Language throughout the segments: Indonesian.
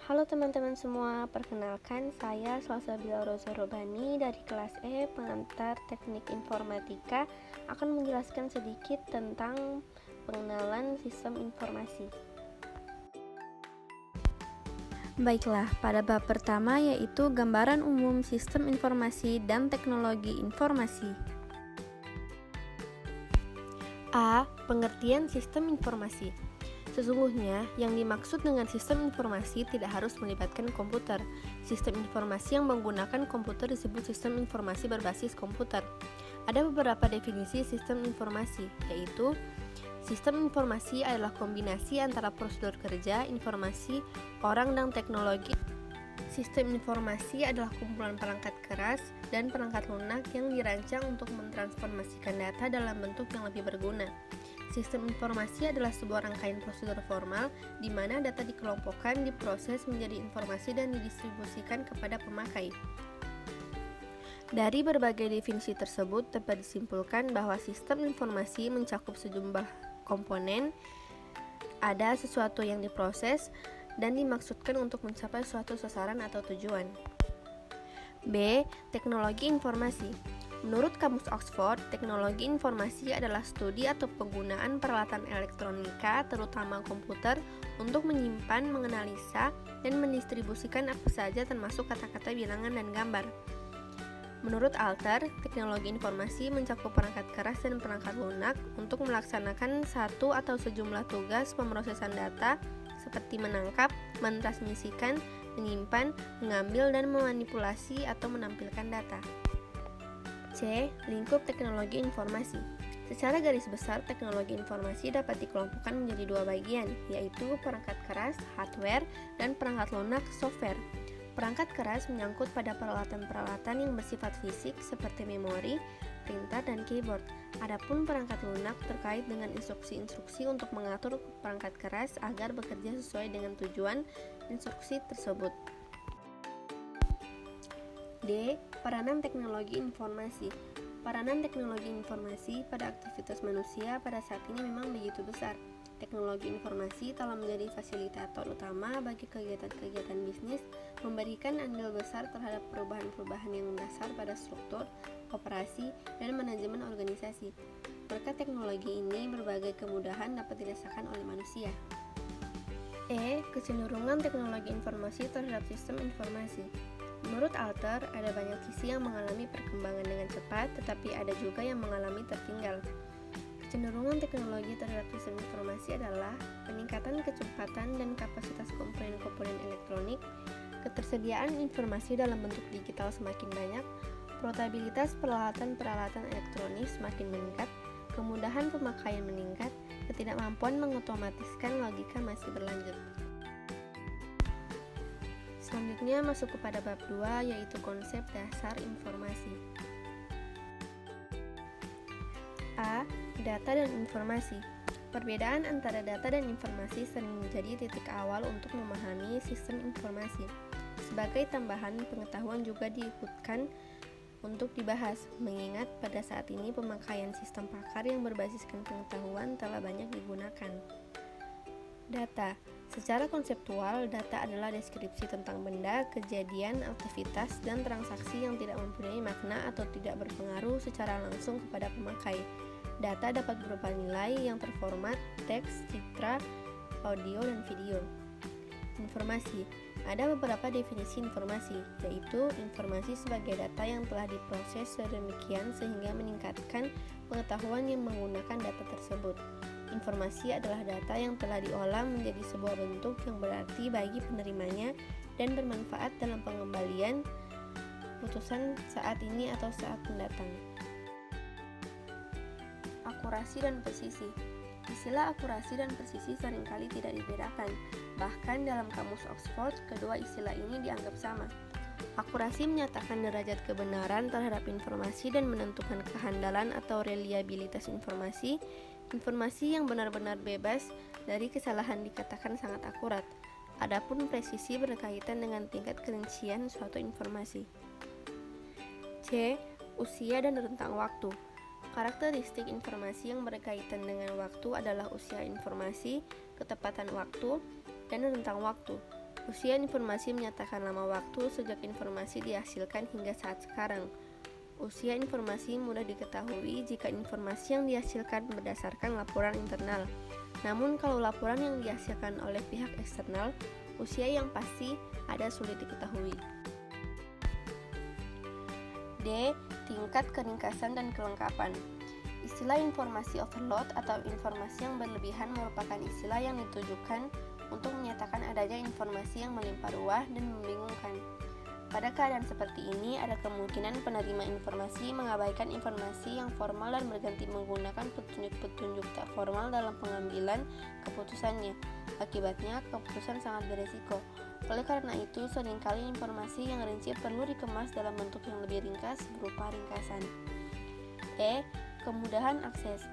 Halo teman-teman semua, perkenalkan saya Salsabila Rosa Robani dari kelas E pengantar Teknik Informatika akan menjelaskan sedikit tentang pengenalan sistem informasi. Baiklah, pada bab pertama yaitu gambaran umum sistem informasi dan teknologi informasi. A. Pengertian sistem informasi. Sesungguhnya, yang dimaksud dengan sistem informasi tidak harus melibatkan komputer. Sistem informasi yang menggunakan komputer disebut sistem informasi berbasis komputer. Ada beberapa definisi sistem informasi, yaitu sistem informasi adalah kombinasi antara prosedur kerja, informasi, orang, dan teknologi. Sistem informasi adalah kumpulan perangkat keras dan perangkat lunak yang dirancang untuk mentransformasikan data dalam bentuk yang lebih berguna. Sistem informasi adalah sebuah rangkaian prosedur formal di mana data dikelompokkan, diproses menjadi informasi dan didistribusikan kepada pemakai. Dari berbagai definisi tersebut dapat disimpulkan bahwa sistem informasi mencakup sejumlah komponen, ada sesuatu yang diproses dan dimaksudkan untuk mencapai suatu sasaran atau tujuan. B. Teknologi informasi. Menurut Kamus Oxford, teknologi informasi adalah studi atau penggunaan peralatan elektronika, terutama komputer, untuk menyimpan, menganalisa, dan mendistribusikan apa saja termasuk kata-kata, bilangan, dan gambar. Menurut Alter, teknologi informasi mencakup perangkat keras dan perangkat lunak untuk melaksanakan satu atau sejumlah tugas pemrosesan data seperti menangkap, mentransmisikan, menyimpan, mengambil, dan memanipulasi atau menampilkan data. C. Lingkup teknologi informasi. Secara garis besar, teknologi informasi dapat dikelompokkan menjadi dua bagian, yaitu perangkat keras, hardware, dan perangkat lunak, software. Perangkat keras menyangkut pada peralatan-peralatan yang bersifat fisik seperti memori, printer, dan keyboard. Adapun perangkat lunak terkait dengan instruksi-instruksi untuk mengatur perangkat keras agar bekerja sesuai dengan tujuan instruksi tersebut. D. Peranan teknologi informasi. Peranan teknologi informasi pada aktivitas manusia pada saat ini memang begitu besar. Teknologi informasi telah menjadi fasilitator utama bagi kegiatan-kegiatan bisnis, memberikan andil besar terhadap perubahan-perubahan yang mendasar pada struktur, operasi, dan manajemen organisasi. Berkat teknologi ini, berbagai kemudahan dapat dirasakan oleh manusia. E. Kecenderungan teknologi informasi terhadap sistem informasi. Menurut Alter, ada banyak sisi yang mengalami perkembangan dengan cepat, tetapi ada juga yang mengalami tertinggal. Kecenderungan teknologi terhadap sistem informasi adalah peningkatan kecepatan dan kapasitas komponen-komponen elektronik, ketersediaan informasi dalam bentuk digital semakin banyak, portabilitas peralatan-peralatan elektronik semakin meningkat, kemudahan pemakaian meningkat, ketidakmampuan mengotomatiskan logika masih berlanjut. Selanjutnya masuk kepada bab 2, yaitu konsep dasar informasi. A. Data dan informasi. Perbedaan antara data dan informasi sering menjadi titik awal untuk memahami sistem informasi. Sebagai tambahan, pengetahuan juga diikutkan untuk dibahas, mengingat pada saat ini pemakaian sistem pakar yang berbasiskan pengetahuan telah banyak digunakan. Data. Secara konseptual, data adalah deskripsi tentang benda, kejadian, aktivitas, dan transaksi yang tidak mempunyai makna atau tidak berpengaruh secara langsung kepada pemakai. Data dapat berupa nilai yang terformat, teks, citra, audio, dan video. Informasi. Ada beberapa definisi informasi, yaitu informasi sebagai data yang telah diproses sedemikian sehingga meningkatkan pengetahuan yang menggunakan data tersebut. Informasi adalah data yang telah diolah menjadi sebuah bentuk yang berarti bagi penerimanya dan bermanfaat dalam pengembalian putusan saat ini atau saat mendatang. Akurasi dan presisi. Istilah akurasi dan presisi seringkali tidak dibedakan. Bahkan dalam Kamus Oxford, kedua istilah ini dianggap sama. Akurasi menyatakan derajat kebenaran terhadap informasi dan menentukan kehandalan atau reliabilitas informasi. Informasi yang benar-benar bebas dari kesalahan dikatakan sangat akurat. Adapun presisi berkaitan dengan tingkat kerincian suatu informasi. C. Usia dan rentang waktu. Karakteristik informasi yang berkaitan dengan waktu adalah usia informasi, ketepatan waktu, dan rentang waktu. Usia informasi menyatakan lama waktu sejak informasi dihasilkan hingga saat sekarang. Usia informasi mudah diketahui jika informasi yang dihasilkan berdasarkan laporan internal. Namun kalau laporan yang dihasilkan oleh pihak eksternal, usia yang pasti ada sulit diketahui. D. Tingkat keringkasan dan kelengkapan. Istilah informasi overload atau informasi yang berlebihan merupakan istilah yang ditujukan untuk menyatakan adanya informasi yang melimpah ruah dan membingungkan. Pada keadaan seperti ini, ada kemungkinan penerima informasi mengabaikan informasi yang formal dan berganti menggunakan petunjuk-petunjuk tak formal dalam pengambilan keputusannya. Akibatnya, keputusan sangat beresiko. Oleh karena itu, seringkali informasi yang rinci perlu dikemas dalam bentuk yang lebih ringkas berupa ringkasan. E. Kemudahan akses.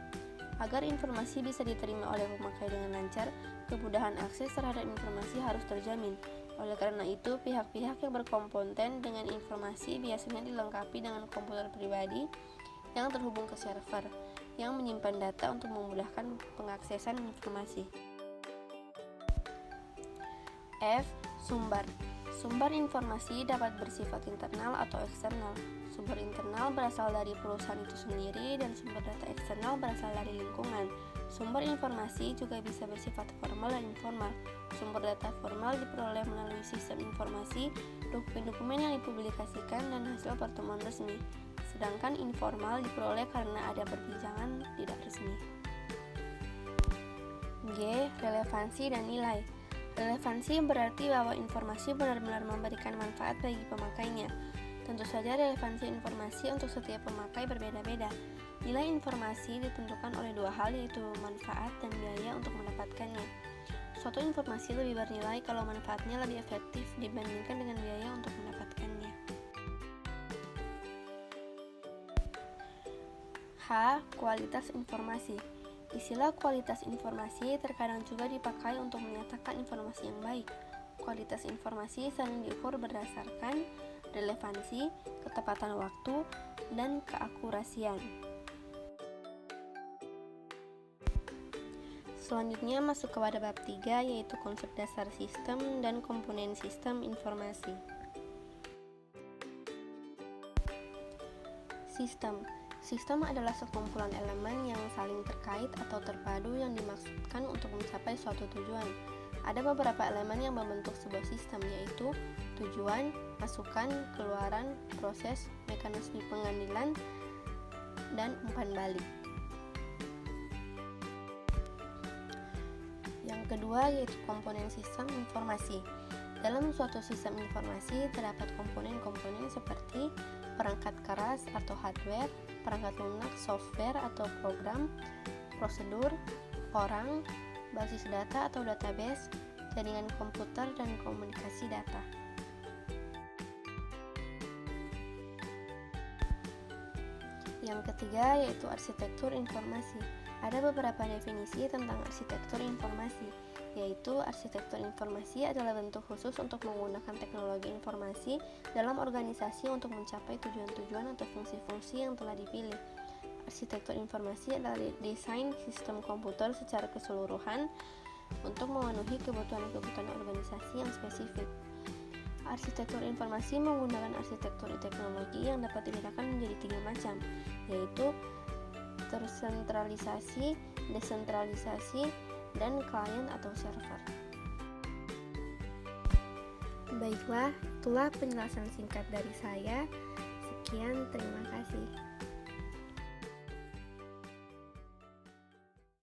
Agar informasi bisa diterima oleh pemakai dengan lancar, kemudahan akses terhadap informasi harus terjamin. Oleh karena itu, pihak-pihak yang berkompeten dengan informasi biasanya dilengkapi dengan komputer pribadi yang terhubung ke server yang menyimpan data untuk memudahkan pengaksesan informasi. F. Sumber. Sumber informasi dapat bersifat internal atau eksternal. Sumber internal berasal dari perusahaan itu sendiri dan sumber data eksternal berasal dari lingkungan. Sumber informasi juga bisa bersifat formal dan informal. Sumber data formal diperoleh melalui sistem informasi, dokumen-dokumen yang dipublikasikan, dan hasil pertemuan resmi. Sedangkan informal diperoleh karena ada perbincangan tidak resmi. G. Relevansi dan nilai. Relevansi berarti bahwa informasi benar-benar memberikan manfaat bagi pemakainya. Tentu saja relevansi informasi untuk setiap pemakai berbeda-beda. Nilai informasi ditentukan oleh dua hal, yaitu manfaat dan biaya untuk mendapatkannya. Suatu informasi lebih bernilai kalau manfaatnya lebih efektif dibandingkan dengan biaya untuk mendapatkannya. H. Kualitas informasi. Istilah kualitas informasi terkadang juga dipakai untuk menyatakan informasi yang baik. Kualitas informasi sering diukur berdasarkan relevansi, ketepatan waktu, dan keakurasian. Selanjutnya masuk kepada bab 3, yaitu konsep dasar sistem dan komponen sistem informasi. Sistem adalah sekumpulan elemen yang saling terkait atau terpadu yang dimaksudkan untuk mencapai suatu tujuan. Ada beberapa elemen yang membentuk sebuah sistem, yaitu tujuan, masukan, keluaran, proses, mekanisme pengambilan, dan umpan balik. Yang kedua yaitu komponen sistem informasi. Dalam suatu sistem informasi terdapat komponen-komponen seperti perangkat keras atau hardware, perangkat lunak, software atau program, prosedur, orang, basis data atau database, jaringan komputer, dan komunikasi data. Yang ketiga yaitu arsitektur informasi. Ada beberapa definisi tentang arsitektur informasi, yaitu arsitektur informasi adalah bentuk khusus untuk menggunakan teknologi informasi dalam organisasi untuk mencapai tujuan-tujuan atau fungsi-fungsi yang telah dipilih. Arsitektur informasi adalah desain sistem komputer secara keseluruhan untuk memenuhi kebutuhan-kebutuhan organisasi yang spesifik. Arsitektur informasi menggunakan arsitektur teknologi yang dapat dibedakan menjadi 3 macam, yaitu tersentralisasi, desentralisasi, dan klien atau server. Baiklah, itulah penjelasan singkat dari saya.